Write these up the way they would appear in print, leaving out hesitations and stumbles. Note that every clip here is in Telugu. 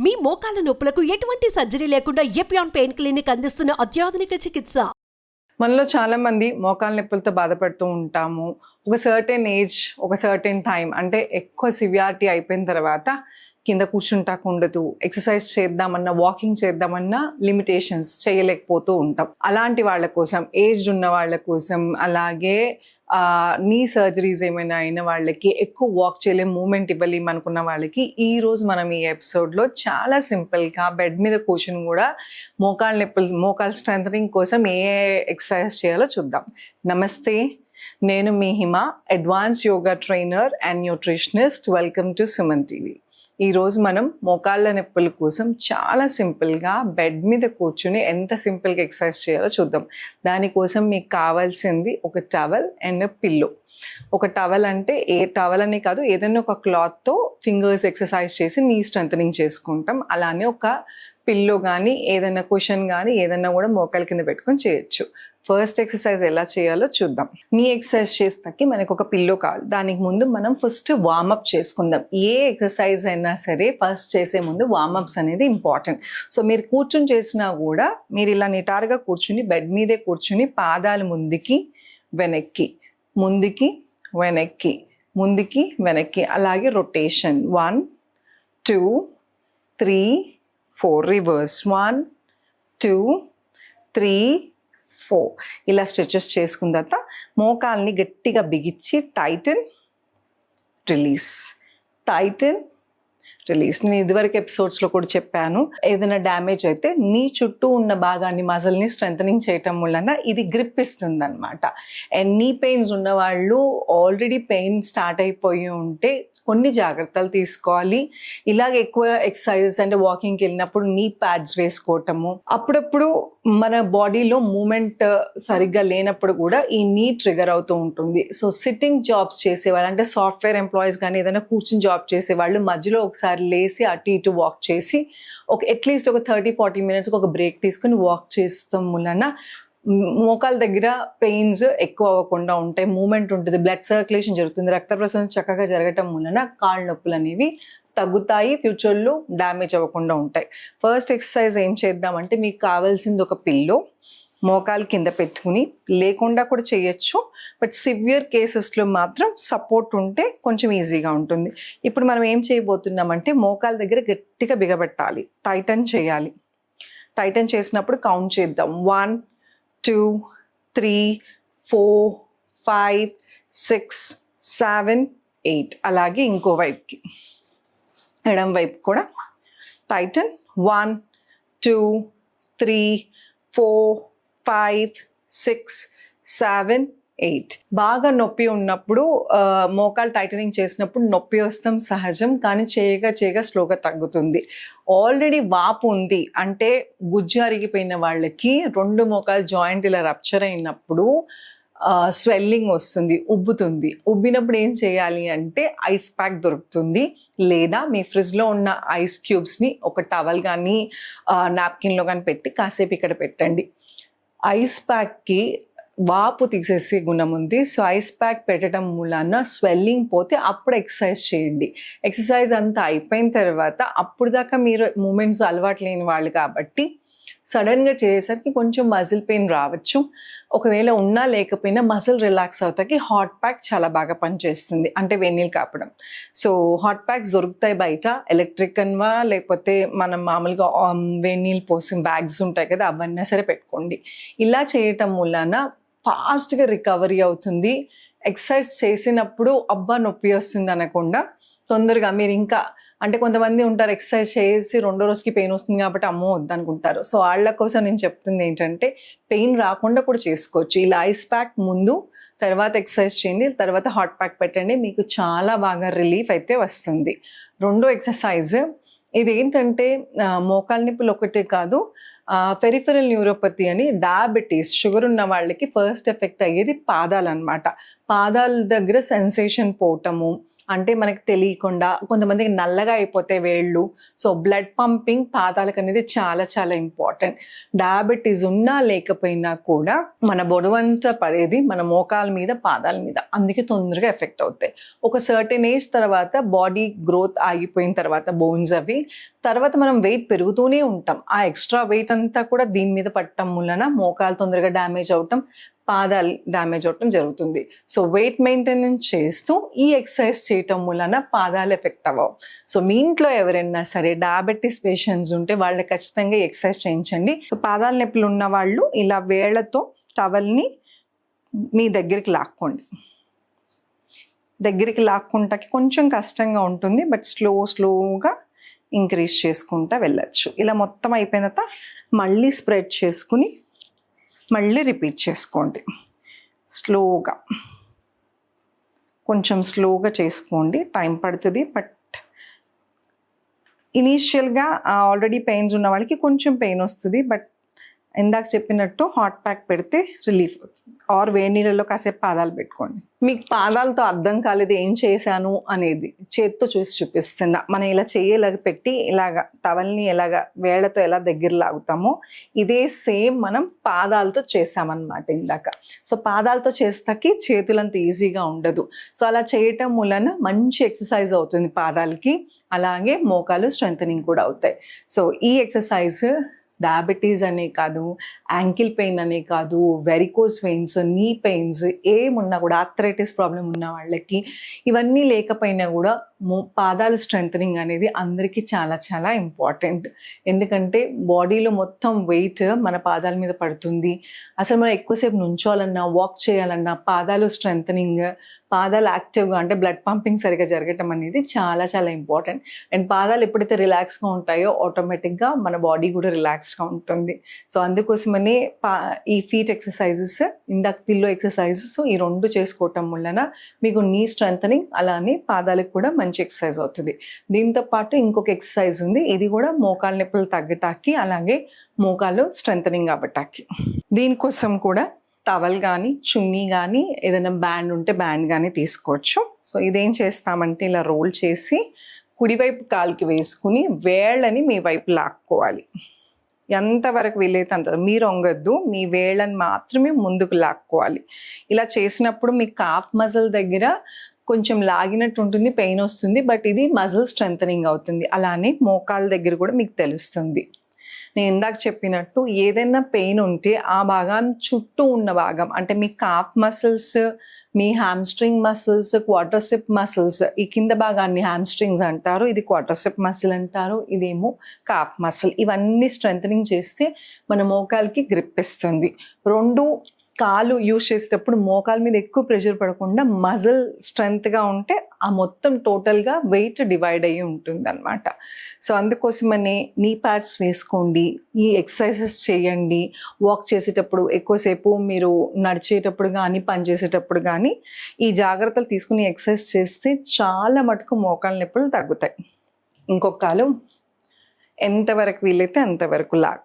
మీ మోకాల నొప్పులకు ఎటువంటి సర్జరీ లేకుండా ఎపియాన్ పెయిన్ క్లినిక్ అందిస్తున్న అత్యాధునిక చికిత్స. మనలో చాలా మంది మోకాల నొప్పులతో బాధపడుతూ ఉంటాము. ఒక సర్టెన్ ఏజ్, ఒక సర్టెన్ టైం, అంటే ఎక్కువ సివియారిటీ అయిపోయిన తర్వాత కింద కూర్చుంటాకుండదు, ఎక్సర్సైజ్ చేద్దామన్నా, వాకింగ్ చేద్దామన్నా లిమిటేషన్స్ చేయలేకపోతూ ఉంటాం. అలాంటి వాళ్ళ కోసం, ఏజ్డ్ ఉన్న వాళ్ళ కోసం, అలాగే నీ సర్జరీస్ ఏమైనా అయిన వాళ్ళకి, ఎక్కువ వాక్ చేయలేం, మూమెంట్ ఇవ్వలేం అనుకున్న వాళ్ళకి ఈ రోజు మనం ఈ ఎపిసోడ్లో చాలా సింపుల్గా బెడ్ మీద కూర్చుని కూడా మోకాల స్ట్రెంథనింగ్ కోసం ఏ ఎక్సర్సైజ్ చేయాలో చూద్దాం. నమస్తే, నేను మీ Hima, advance yoga trainer and nutritionist. Welcome to Suman TV. ఈరోజు మనం మోకాళ్ళ నొప్పుల కోసం చాలా సింపుల్గా బెడ్ మీద కూర్చుని ఎంత సింపుల్గా ఎక్సర్సైజ్ చేయాలో చూద్దాం. దానికోసం మీకు కావాల్సింది ఒక టవల్ అండ్ పిల్లో. ఒక టవల్ అంటే ఏ టవల్ అని కాదు, ఏదైనా ఒక క్లాత్తో ఫింగర్స్ ఎక్సర్సైజ్ చేసి నీ స్ట్రెంథనింగ్ చేసుకుంటాం. అలానే ఒక పిల్లో కానీ, ఏదైనా కుషన్ కానీ, ఏదైనా కూడా మోకాల కింద పెట్టుకొని చేయొచ్చు. ఫస్ట్ ఎక్సర్సైజ్ ఎలా చేయాలో చూద్దాం. నీ ఎక్సర్సైజ్ చేస్తాకి మనకు ఒక పిల్లో కావాలి. దానికి ముందు మనం ఫస్ట్ వార్మప్ చేసుకుందాం. ఏ ఎక్సర్సైజ్ అయినా సరే ఫస్ట్ చేసే ముందు వార్మప్స్ అనేది ఇంపార్టెంట్. సో మీరు కూర్చుని చేసినా కూడా మీరు ఇలా నిటారుగా కూర్చుని బెడ్ మీదే కూర్చుని పాదాలు ముందుకి వెనక్కి, ముందుకి వెనక్కి, ముందుకి వెనక్కి, అలాగే రొటేషన్ 1 2 3 4, రివర్స్ 1 2 3 4. ఇలా స్ట్రెచెస్ చేసుకున్న తర్వాత మోకాల్ని గట్టిగా బిగించి టైటన్ రిలీజ్, టైటన్ రిలీజ్. నేను ఇదివరకు ఎపిసోడ్స్లో కూడా చెప్పాను, ఏదైనా డ్యామేజ్ అయితే నీ చుట్టూ ఉన్న భాగాన్ని, మజిల్ని స్ట్రెంథనింగ్ చేయటం వలన ఇది గ్రిప్ ఇస్తుంది అనమాట. అండ్ నీ పెయిన్స్ ఉన్న వాళ్ళు, ఆల్రెడీ పెయిన్ స్టార్ట్ అయిపోయి ఉంటే కొన్ని జాగ్రత్తలు తీసుకోవాలి. ఇలాగ ఎక్కువ ఎక్సర్సైజెస్ అంటే వాకింగ్కి వెళ్ళినప్పుడు నీ ప్యాడ్స్ వేసుకోవటము, అప్పుడప్పుడు మన బాడీలో మూమెంట్ సరిగ్గా లేనప్పుడు కూడా ఈ నీ ట్రిగర్ అవుతూ ఉంటుంది. సో సిట్టింగ్ జాబ్స్ చేసేవాళ్ళు, అంటే సాఫ్ట్వేర్ ఎంప్లాయీస్ కానీ, ఏదైనా కూర్చుని జాబ్ చేసేవాళ్ళు మధ్యలో ఒకసారి లేసి అటు ఇటు వాక్ చేసి అట్లీస్ట్ ఒక 30-40 minutes ఒక బ్రేక్ తీసుకుని వాక్ చేస్తాం వలన మోకాల దగ్గర పెయిన్స్ ఎక్కువ అవ్వకుండా ఉంటాయి. మూమెంట్ ఉంటుంది, బ్లడ్ సర్క్యులేషన్ జరుగుతుంది, రక్త ప్రసరణ చక్కగా జరగటం వలన కాళ్ళ నొప్పులు అనేవి తగ్గుతాయి, ఫ్యూచర్లో డ్యామేజ్ అవ్వకుండా ఉంటాయి. ఫస్ట్ ఎక్సర్సైజ్ ఏం చేద్దామంటే, మీకు కావాల్సింది ఒక పిల్లో. మోకాలు కింద పెట్టుకుని లేకుండా కూడా చేయొచ్చు, బట్ సివియర్ కేసెస్లో మాత్రం సపోర్ట్ ఉంటే కొంచెం ఈజీగా ఉంటుంది. ఇప్పుడు మనం ఏం చేయబోతున్నామంటే, మోకాల దగ్గర గట్టిగా బిగబెట్టాలి, టైటన్ చేయాలి. టైటన్ చేసినప్పుడు కౌంట్ చేద్దాం. 1 2 3 4 5 6 7 8. అలాగే ఇంకో వైపుకి, ఎడం వైపు కూడా టైటన్. 1 2 3 4 5 6 7 8. బాగా నొప్పి ఉన్నప్పుడు మోకాలు టైటనింగ్ చేసినప్పుడు నొప్పి వస్తాం సహజం, కానీ చేయగా స్లోగా తగ్గుతుంది. ఆల్రెడీ వాపు ఉంది అంటే, గుజ్జు అరిగిపోయిన వాళ్ళకి 2 మోకాలు జాయింట్ ఇలా రప్చర్ అయినప్పుడు స్వెల్లింగ్ వస్తుంది, ఉబ్బుతుంది. ఉబ్బినప్పుడు ఏం చేయాలి అంటే, ఐస్ ప్యాక్ దొరుకుతుంది, లేదా మీ ఫ్రిడ్జ్లో ఉన్న ఐస్ క్యూబ్స్ని ఒక టవల్ కానీ నాప్కిన్లో కానీ పెట్టి కాసేపు ఇక్కడ పెట్టండి. ఐస్ ప్యాక్కి వాపు తీసేసే గుణం ఉంది. సో ఐస్ ప్యాక్ పెట్టడం మూలాన స్వెల్లింగ్ పోతే అప్పుడు ఎక్సర్సైజ్ చేయండి. ఎక్సర్సైజ్ అంతా అయిపోయిన తర్వాత, అప్పుడు దాకా మీరు మూమెంట్స్ అలవాటు లేని వాళ్ళు కాబట్టి సడన్గా చేసేసరికి కొంచెం మజిల్ పెయిన్ రావచ్చు. ఒకవేళ ఉన్నా లేకపోయినా మజిల్ రిలాక్స్ అవుతాకి హాట్ ప్యాక్ చాలా బాగా పనిచేస్తుంది, అంటే వేడినీళ్ళు కాపడం. సో హాట్ ప్యాక్స్ దొరుకుతాయి బయట, ఎలక్ట్రిక్ అన్వా, లేకపోతే మనం మామూలుగా వేడినీళ్ళు పోసిన బ్యాగ్స్ ఉంటాయి కదా, అవన్నీ సరే పెట్టుకోండి. ఇలా చేయటం వలన ఫాస్ట్గా రికవరీ అవుతుంది. ఎక్సర్సైజ్ చేసినప్పుడు అబ్బా నొప్పి వస్తుంది అనకుండా తొందరగా మీరు ఇంకా, అంటే కొంతమంది ఉంటారు ఎక్సర్సైజ్ చేసి 2వ రోజుకి పెయిన్ వస్తుంది కాబట్టి అమ్మో వద్దనుకుంటారు. సో వాళ్ళ కోసం నేను చెప్తుంది ఏంటంటే, పెయిన్ రాకుండా కూడా చేసుకోవచ్చు. ఇలా ఐస్ ప్యాక్ ముందు, తర్వాత ఎక్సర్సైజ్ చేయండి, తర్వాత హాట్ ప్యాక్ పెట్టండి, మీకు చాలా బాగా రిలీఫ్ అయితే వస్తుంది. 2వ ఎక్సర్సైజ్ ఇది ఏంటంటే, మోకాళ్ళ నొప్పులు ఒకటే కాదు, పెరిఫెరల్ న్యూరోపతి అని డయాబెటీస్, షుగర్ ఉన్న వాళ్ళకి ఫస్ట్ ఎఫెక్ట్ అయ్యేది పాదాలు అనమాట. పాదాల దగ్గర సెన్సేషన్ పోవటము, అంటే మనకి తెలియకుండా కొంతమందికి నల్లగా అయిపోతే వేళ్ళు. సో బ్లడ్ పంపింగ్ పాదాలకు అనేది చాలా చాలా ఇంపార్టెంట్. డయాబెటీస్ ఉన్నా లేకపోయినా కూడా మన బొడవంతా పడేది మన మోకాల మీద, పాదాల మీద, అందుకే తొందరగా ఎఫెక్ట్ అవుతాయి. ఒక సర్టెన్ ఏజ్ తర్వాత బాడీ గ్రోత్ ఆగిపోయిన తర్వాత బోన్స్ అవి తర్వాత మనం వెయిట్ పెరుగుతూనే ఉంటాం. ఆ ఎక్స్ట్రా వెయిట్ అంతా కూడా దీని మీద పట్టడం వలన మోకాలు తొందరగా డ్యామేజ్ అవటం, పాదాలు డ్యామేజ్ అవటం జరుగుతుంది. సో వెయిట్ మెయింటెనెన్స్ చేస్తూ ఈ ఎక్సర్సైజ్ చేయటం వలన పాదాలు ఎఫెక్ట్ అవ్వవు. సో మీ ఇంట్లో ఎవరైనా సరే డయాబెటీస్ పేషెంట్స్ ఉంటే వాళ్ళకి ఖచ్చితంగా ఎక్సర్సైజ్ చేయించండి. సో పాదాల నొప్పులు ఉన్న వాళ్ళు ఇలా వేళ్లతో టవల్ని మీ దగ్గరికి లాక్కోండి. దగ్గరికి లాక్కుంటాకి కొంచెం కష్టంగా ఉంటుంది, బట్ స్లోగా ఇంక్రీజ్ చేసుకుంటా వెళ్ళచ్చు. ఇలా మొత్తం అయిపోయిన తర్వాత మళ్ళీ స్ప్రెడ్ చేసుకుని మళ్ళీ రిపీట్ చేసుకోండి. స్లోగా, కొంచెం స్లోగా చేసుకోండి, టైం పడుతుంది. బట్ ఇనీషియల్గా ఆల్రెడీ పెయిన్స్ ఉన్న వాళ్ళకి కొంచెం పెయిన్ వస్తుంది, బట్ ఇందాక చెప్పినట్టు హాట్ ప్యాక్ పెడితే రిలీఫ్ అవుతుంది. ఆర్ వేడి నీళ్ళలో కాసేపు పాదాలు పెట్టుకోండి. మీకు పాదాలతో అర్థం కాలేదు ఏం చేశాను అనేది, చేత్తో చూసి చూపిస్తున్నా. మనం ఇలా చెయ్యేలాగా పెట్టి ఇలాగా టవల్ని ఎలాగా వేళ్లతో ఎలా దగ్గర లాగుతామో ఇదే సేమ్ మనం పాదాలతో చేసామన్నమాట ఇందాక. సో పాదాలతో చేస్తాకి చేతులంత ఈజీగా ఉండదు. సో అలా చేయటం వలన మంచి ఎక్సర్సైజ్ అవుతుంది పాదాలకి, అలాగే మోకాలు స్ట్రెంథనింగ్ కూడా అవుతాయి. సో ఈ ఎక్సర్సైజ్ డయాబెటీస్ అనే కాదు, యాంకిల్ పెయిన్ అనే కాదు, వెరికోస్ వెయిన్స్, నీ పెయిన్స్ ఏమున్నా కూడా, ఆర్థరైటిస్ ప్రాబ్లం ఉన్న వాళ్ళకి, ఇవన్నీ లేకపోయినా కూడా పాదాలు స్ట్రెంథనింగ్ అనేది అందరికీ చాలా చాలా ఇంపార్టెంట్. ఎందుకంటే బాడీలో మొత్తం వెయిట్ మన పాదాల మీద పడుతుంది. అసలు మనం ఎక్కువసేపు నుంచోవాలన్నా, వాక్ చేయాలన్నా పాదాలు స్ట్రెంథనింగ్, పాదాలు యాక్టివ్గా అంటే బ్లడ్ పంపింగ్ సరిగా జరగటం అనేది చాలా చాలా ఇంపార్టెంట్. అండ్ పాదాలు ఎప్పుడైతే రిలాక్స్గా ఉంటాయో ఆటోమేటిక్గా మన బాడీ కూడా రిలాక్స్గా ఉంటుంది. సో అందుకోసమని ఈ ఫీట్ ఎక్సర్సైజెస్, ఇందాక పిల్లో ఎక్సర్సైజెస్, ఈ రెండు చేసుకోవటం వలన మీకు నీ స్ట్రెంథనింగ్ అలానే పాదాలకు కూడా మంచి ఎక్సర్సైజ్ అవుతుంది. దీంతో పాటు ఇంకొక ఎక్సర్సైజ్ ఉంది, ఇది కూడా మోకాలు నొప్పులు తగ్గటానికి అలాగే మోకాలు స్ట్రెంథనింగ్ అవ్వటానికి. దీనికోసం కూడా టవల్ కానీ, చున్నీ కానీ, ఏదైనా బ్యాండ్ ఉంటే బ్యాండ్ కానీ తీసుకోవచ్చు. సో ఇదేం చేస్తామంటే ఇలా రోల్ చేసి కుడివైపు కాలుకి వేసుకుని వేళ్ళని మీ వైపు లాక్కోవాలి. ఎంతవరకు వీలైతే అంత, మీరు వంగద్దు, మీ వేళ్ళని మాత్రమే ముందుకు లాక్కోవాలి. ఇలా చేసినప్పుడు మీ కాఫ్ మజిల్ దగ్గర కొంచెం లాగినట్టు ఉంటుంది, పెయిన్ వస్తుంది, బట్ ఇది మజిల్ స్ట్రెంథనింగ్ అవుతుంది. అలానే మోకాళ్ళ దగ్గర కూడా మీకు తెలుస్తుంది. నేను ఇందాక చెప్పినట్టు ఏదైనా పెయిన్ ఉంటే ఆ భాగాన్ని చుట్టూ ఉన్న భాగం అంటే మీ కాఫ్ మసిల్స్, మీ హ్యామ్స్ట్రింగ్ మసిల్స్, క్వాడ్రిసెప్ మసిల్స్, ఈ కింద భాగాన్ని హ్యామ్స్ట్రింగ్స్ అంటారు, ఇది క్వాడ్రిసెప్ మసిల్ అంటారు, ఇదేమో కాఫ్ మసిల్. ఇవన్నీ స్ట్రెంథనింగ్ చేస్తే మన మోకాలకి గ్రిప్ ఇస్తుంది. రెండు కాలు యూజ్ చేసేటప్పుడు మోకాల మీద ఎక్కువ ప్రెషర్ పడకుండా మజిల్ స్ట్రెంగ్త్గా ఉంటే ఆ మొత్తం టోటల్గా వెయిట్ డివైడ్ అయ్యి ఉంటుంది అనమాట. సో అందుకోసమని నీ ప్యాడ్స్ వేసుకోండి, ఈ ఎక్సర్సైజెస్ చేయండి. వాక్ చేసేటప్పుడు, ఎక్కువసేపు మీరు నడిచేటప్పుడు కానీ, పని చేసేటప్పుడు కానీ ఈ జాగ్రత్తలు తీసుకుని ఎక్సర్సైజ్ చేస్తే చాలా మటుకు మోకాల నొప్పులు తగ్గుతాయి. ఇంకొక కాలు ఎంతవరకు వీలైతే అంతవరకు లాగ్.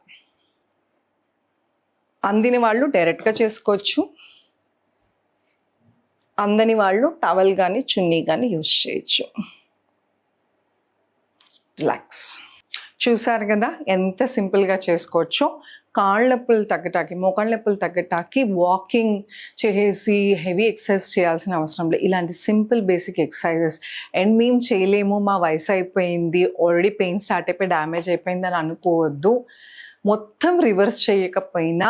అందిన వాళ్ళు డైరెక్ట్గా చేసుకోవచ్చు, అందని వాళ్ళు టవల్ కానీ చున్నీ కానీ యూజ్ చేయొచ్చు. రిలాక్స్. చూసారు కదా ఎంత సింపుల్గా చేసుకోవచ్చో. కాళ్ళ నొప్పులు తగ్గటానికి, మోకాళ్ళ నొప్పులు తగ్గటానికి వాకింగ్ చేసి హెవీ ఎక్సర్సైజ్ చేయాల్సిన అవసరం లేదు. ఇలాంటి సింపుల్ బేసిక్ ఎక్సర్సైజెస్. అండ్ మేము చేయలేము, మా వయసు అయిపోయింది, ఆల్రెడీ పెయిన్ స్టార్ట్ అయిపోయి డ్యామేజ్ అయిపోయింది అని అనుకోవద్దు. మొత్తం రివర్స్ చేయకపోయినా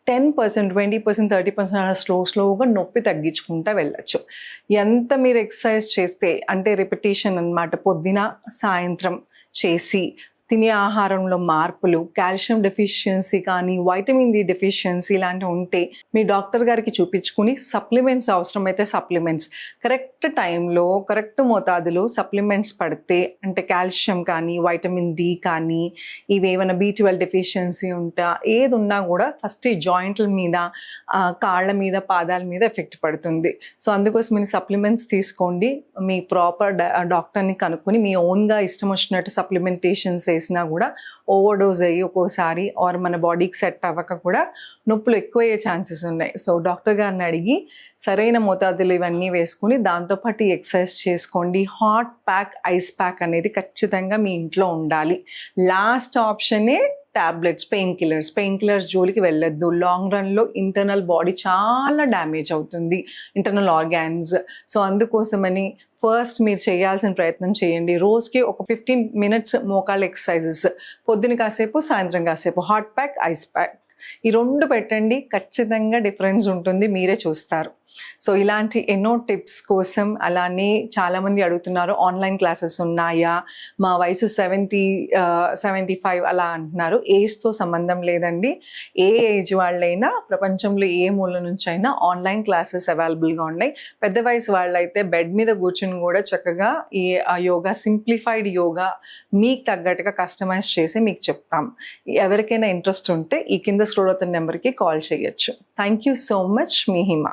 10%, 20%, 30% అలా స్లోగా నొప్పి తగ్గించుకుంటూ వెళ్ళచ్చు. ఎంత మీరు ఎక్సర్సైజ్ చేస్తే, అంటే రిపిటేషన్ అన్నమాట, పొద్దున సాయంత్రం చేసి తినే ఆహారంలో మార్పులు, కాల్షియం డెఫిషియన్సీ కానీ, వైటమిన్ డి డెఫిషియన్సీ ఇలాంటివి ఉంటే మీ డాక్టర్ గారికి చూపించుకుని సప్లిమెంట్స్ అవసరమైతే సప్లిమెంట్స్ కరెక్ట్ టైంలో కరెక్ట్ మోతాదులో సప్లిమెంట్స్ పడితే, అంటే కాల్షియం కానీ, వైటమిన్ డి కానీ, ఇవేమైనా B12 డెఫిషియన్సీ ఉంటా ఏది ఉన్నా కూడా ఫస్ట్ ఈ జాయింట్ల మీద, కాళ్ళ మీద, పాదాల మీద ఎఫెక్ట్ పడుతుంది. సో అందుకోసం మీరు సప్లిమెంట్స్ తీసుకోండి. మీ ప్రాపర్ డాక్టర్ని కనుక్కొని మీ ఓన్గా ఇష్టం వచ్చినట్టు సప్లిమెంటేషన్స్ చేసినా కూడా ఓవర్ డోస్ అయ్యి ఒక్కోసారి ఆర్ మన బాడీకి సెట్ అవ్వక కూడా నొప్పులు ఎక్కువయ్యే ఛాన్సెస్ ఉన్నాయి. సో డాక్టర్ గారిని అడిగి సరైన మోతాదులు ఇవన్నీ వేసుకుని దాంతోపాటు ఎక్సర్సైజ్ చేసుకోండి. హాట్ ప్యాక్, ఐస్ ప్యాక్ అనేది ఖచ్చితంగా మీ ఇంట్లో ఉండాలి. లాస్ట్ ఆప్షనే టాబ్లెట్స్, పెయిన్ కిల్లర్స్ జోలికి వెళ్ళొద్దు. లాంగ్ రన్లో ఇంటర్నల్ బాడీ చాలా డ్యామేజ్ అవుతుంది, ఇంటర్నల్ ఆర్గాన్స్. సో అందుకోసమని ఫస్ట్ మీరు చేయాల్సిన ప్రయత్నం చేయండి. రోజుకి ఒక 15 minutes మోకాళ్ళ ఎక్సర్సైజెస్, పొద్దున కాసేపు సాయంత్రం కాసేపు. హాట్ ప్యాక్, ఐస్ ప్యాక్ ఈ 2 పెట్టండి, ఖచ్చితంగా డిఫరెన్స్ ఉంటుంది, మీరే చూస్తారు. సో ఇలాంటి ఎన్నో టిప్స్ కోసం అలానే చాలామంది అడుగుతున్నారు ఆన్లైన్ క్లాసెస్ ఉన్నాయా, మా వయసు 70-75 అలా అంటున్నారు. ఏజ్తో సంబంధం లేదండి. ఏ ఏజ్ వాళ్ళైనా ప్రపంచంలో ఏ మూల నుంచి అయినా ఆన్లైన్ క్లాసెస్ అవైలబుల్గా ఉన్నాయి. పెద్ద వయసు వాళ్ళైతే బెడ్ మీద కూర్చుని కూడా చక్కగా ఈ యోగా, సింప్లిఫైడ్ యోగా మీకు తగ్గట్టుగా కస్టమైజ్ చేసి మీకు చెప్తాం. ఎవరికైనా ఇంట్రెస్ట్ ఉంటే ఈ కింద స్క్రోల్ అవుతున్న నెంబర్కి కాల్ చేయొచ్చు. Thank you so much. Me Hima.